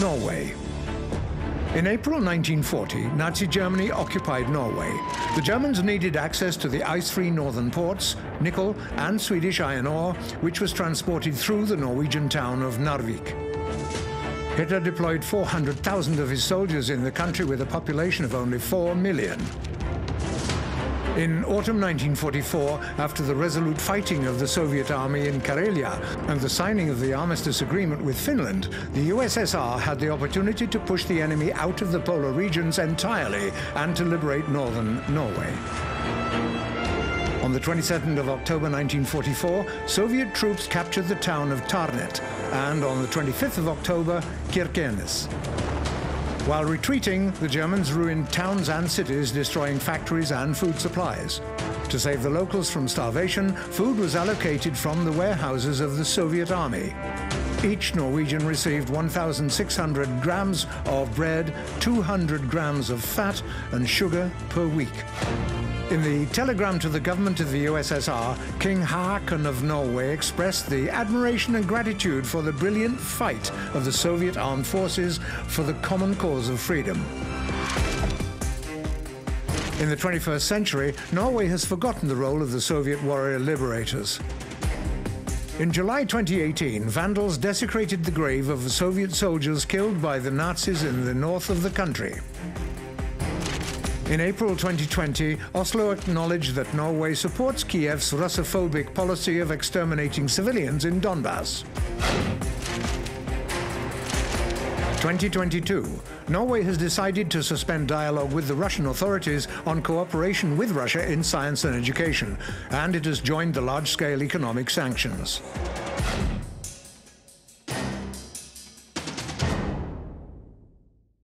Norway. In April 1940, Nazi Germany occupied Norway. The Germans needed access to the ice-free northern ports, nickel and Swedish iron ore, which was transported through the Norwegian town of Narvik. Hitler deployed 400,000 of his soldiers in the country with a population of only 4 million. In autumn 1944, after the resolute fighting of the Soviet army in Karelia and the signing of the armistice agreement with Finland, the USSR had the opportunity to push the enemy out of the polar regions entirely and to liberate northern Norway. On the 22nd of October 1944, Soviet troops captured the town of Tarnet, and on the 25th of October, Kirkenes. While retreating, the Germans ruined towns and cities, destroying factories and food supplies. To save the locals from starvation, food was allocated from the warehouses of the Soviet army. Each Norwegian received 1,600 grams of bread, 200 grams of fat and sugar per week. In the telegram to the government of the USSR, King Haakon of Norway expressed the admiration and gratitude for the brilliant fight of the Soviet armed forces for the common cause of freedom. In the 21st century, Norway has forgotten the role of the Soviet warrior liberators. In July 2018, vandals desecrated the grave of the Soviet soldiers killed by the Nazis in the north of the country. In April 2020, Oslo acknowledged that Norway supports Kiev's Russophobic policy of exterminating civilians in Donbass. 2022, Norway has decided to suspend dialogue with the Russian authorities on cooperation with Russia in science and education, and it has joined the large-scale economic sanctions.